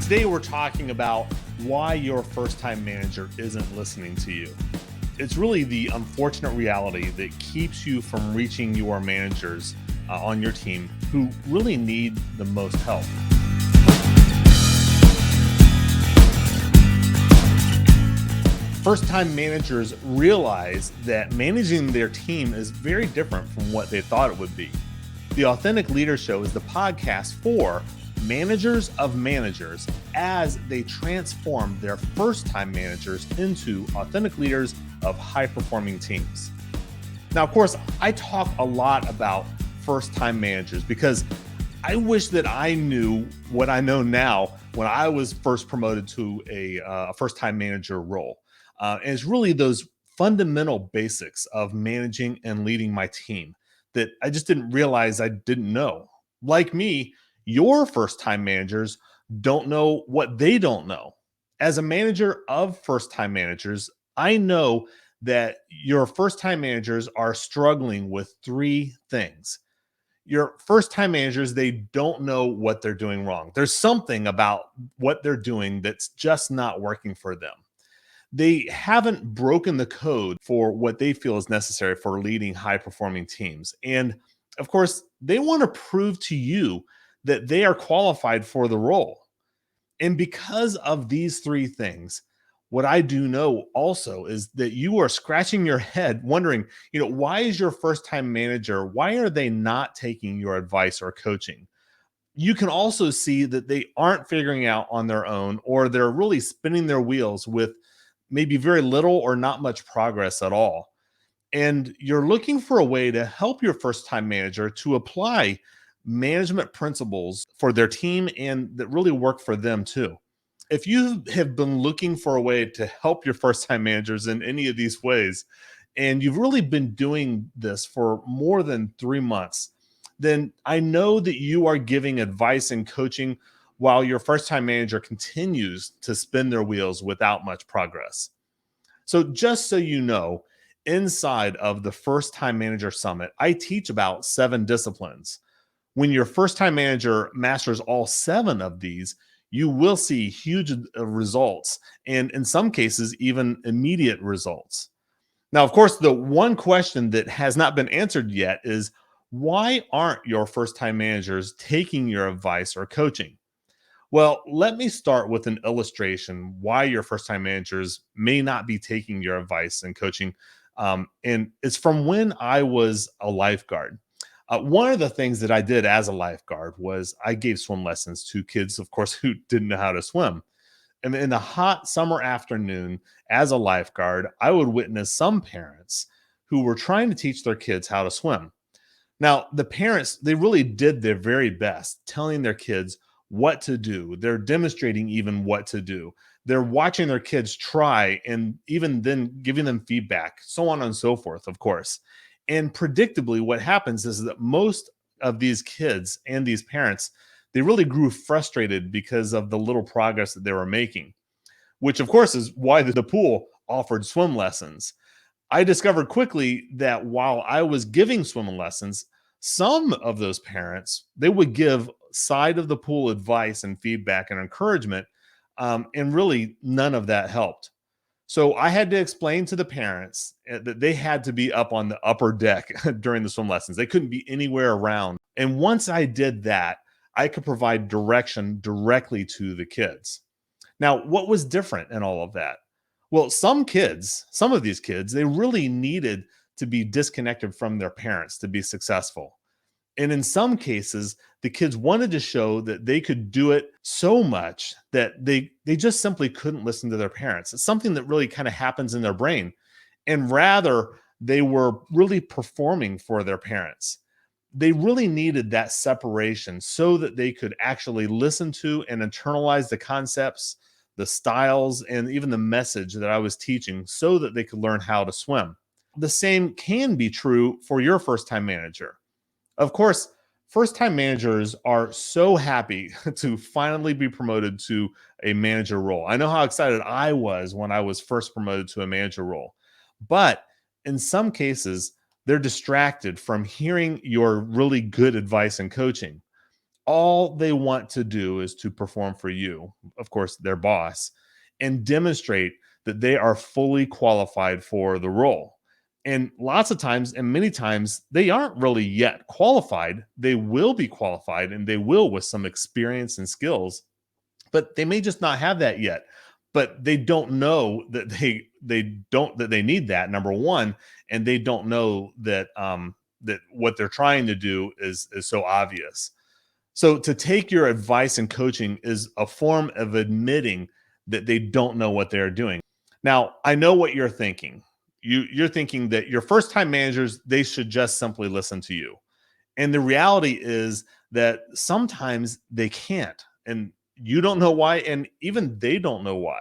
Today, we're talking about why your first-time manager isn't listening to you. It's really the unfortunate reality that keeps you from reaching your managers on your team who really need the most help. First-time managers realize that managing their team is very different from what they thought it would be. The Authentic Leader Show is the podcast for managers of managers as they transform their first-time managers into authentic leaders of high-performing teams. Now, of course, I talk a lot about first-time managers because I wish that I knew what I know now when I was first promoted to a first-time manager role. And it's really those fundamental basics of managing and leading my team that I just didn't realize I didn't know. Like me, your first-time managers don't know what they don't know. As a manager of first-time managers, I know that your first-time managers are struggling with three things. Your first-time managers, they don't know what they're doing wrong. There's something about what they're doing that's just not working for them. They haven't broken the code for what they feel is necessary for leading high-performing teams. And of course, they want to prove to you that they are qualified for the role. And because of these three things, what I do know also is that you are scratching your head wondering, why is your first-time manager, why are they not taking your advice or coaching? You can also see that they aren't figuring out on their own, or they're really spinning their wheels with maybe very little or not much progress at all. And you're looking for a way to help your first-time manager to apply management principles for their team and that really work for them too. If you have been looking for a way to help your first-time managers in any of these ways, and you've really been doing this for more than 3 months, then I know that you are giving advice and coaching while your first-time manager continues to spin their wheels without much progress. So just so you know, inside of the First-Time Manager Summit, I teach about 7 disciplines. When your first-time manager masters all 7 of these, you will see huge results, and in some cases, even immediate results. Now, of course, the one question that has not been answered yet is, why aren't your first-time managers taking your advice or coaching? Well, let me start with an illustration why your first-time managers may not be taking your advice and coaching. And it's from when I was a lifeguard. One of the things that I did as a lifeguard was I gave swim lessons to kids, of course, who didn't know how to swim. And in the hot summer afternoon, as a lifeguard, I would witness some parents who were trying to teach their kids how to swim. Now, the parents, they really did their very best telling their kids what to do. They're demonstrating even what to do. They're watching their kids try and even then giving them feedback, so on and so forth, of course. And predictably, what happens is that most of these kids and these parents, they really grew frustrated because of the little progress that they were making, which of course is why the pool offered swim lessons. I discovered quickly that while I was giving swimming lessons, some of those parents, they would give side of the pool advice and feedback and encouragement, and really none of that helped. So I had to explain to the parents that they had to be up on the upper deck during the swim lessons. They couldn't be anywhere around. And once I did that, I could provide direction directly to the kids. Now, what was different in all of that? Well, some kids, some of these kids, they really needed to be disconnected from their parents to be successful. And in some cases, the kids wanted to show that they could do it so much that they just simply couldn't listen to their parents. It's something that really kind of happens in their brain. And rather, they were really performing for their parents. They really needed that separation so that they could actually listen to and internalize the concepts, the styles, and even the message that I was teaching so that they could learn how to swim. The same can be true for your first-time manager. Of course, first-time managers are so happy to finally be promoted to a manager role. I know how excited I was when I was first promoted to a manager role. But in some cases, they're distracted from hearing your really good advice and coaching. All they want to do is to perform for you, of course, their boss, and demonstrate that they are fully qualified for the role. And lots of times, and many times, they aren't really yet qualified. They will be qualified and they will with some experience and skills, but they may just not have that yet. But they don't know that they need that, number one, and they don't know that that what they're trying to do is so obvious. So to take your advice and coaching is a form of admitting that they don't know what they're doing. Now, I know what you're thinking. You're thinking that your first time managers, they should just simply listen to you. And the reality is that sometimes they can't. And you don't know why. And even they don't know why.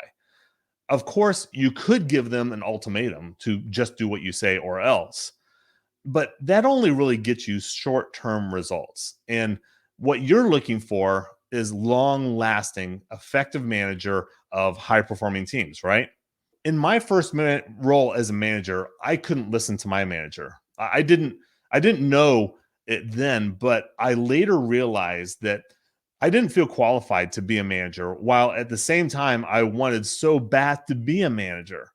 Of course, you could give them an ultimatum to just do what you say or else, but that only really gets you short-term results. And what you're looking for is long-lasting, effective manager of high-performing teams, right? In my first minute role as a manager, I couldn't listen to my manager. I didn't know it then, but I later realized that I didn't feel qualified to be a manager, while at the same time I wanted so bad to be a manager.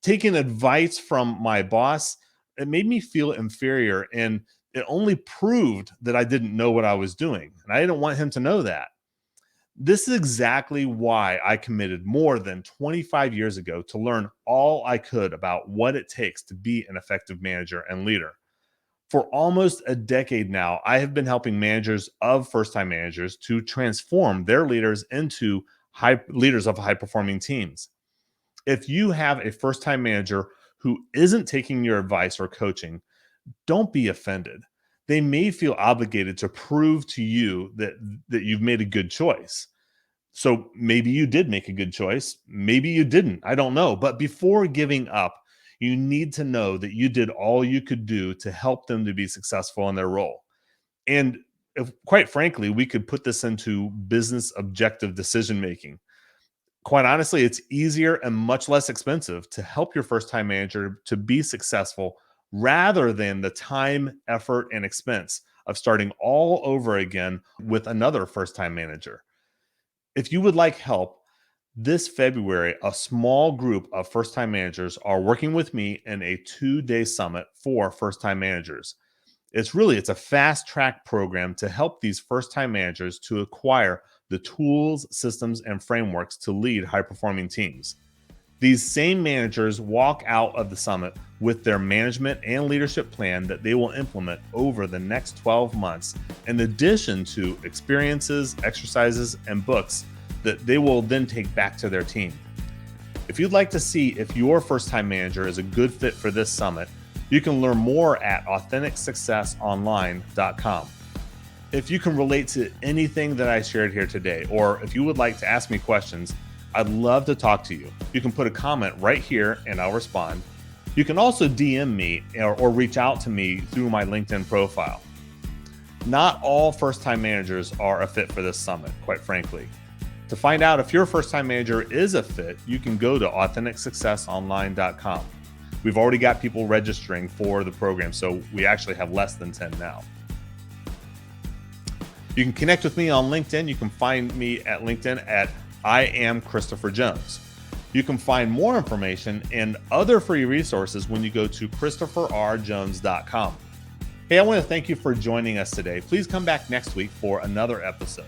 Taking advice from my boss, it made me feel inferior, and it only proved that I didn't know what I was doing. And I didn't want him to know that. This is exactly why I committed more than 25 years ago to learn all I could about what it takes to be an effective manager and leader. For almost a decade now, I have been helping managers of first time managers to transform their leaders into high leaders of high performing teams. If you have a first time manager who isn't taking your advice or coaching, don't be offended. They may feel obligated to prove to you that you've made a good choice. So maybe you did make a good choice. Maybe you didn't. I don't know. But before giving up, you need to know that you did all you could do to help them to be successful in their role. And if, quite frankly, we could put this into business objective decision making. Quite honestly, it's easier and much less expensive to help your first time manager to be successful rather than the time, effort, and expense of starting all over again with another first time manager. If you would like help, this February, a small group of first time managers are working with me in a 2-day summit for first time managers. It's a fast track program to help these first time managers to acquire the tools, systems, and frameworks to lead high performing teams. These same managers walk out of the summit with their management and leadership plan that they will implement over the next 12 months, in addition to experiences, exercises, and books that they will then take back to their team. If you'd like to see if your first time manager is a good fit for this summit, you can learn more at AuthenticSuccessOnline.com. If you can relate to anything that I shared here today, or if you would like to ask me questions, I'd love to talk to you. You can put a comment right here and I'll respond. You can also DM me or reach out to me through my LinkedIn profile. Not all first-time managers are a fit for this summit, quite frankly. To find out if your first-time manager is a fit, you can go to AuthenticSuccessOnline.com. We've already got people registering for the program, so we actually have less than 10 now. You can connect with me on LinkedIn. You can find me at LinkedIn at I am Christopher Jones. You can find more information and other free resources when you go to ChristopherRJones.com. Hey, I want to thank you for joining us today. Please come back next week for another episode.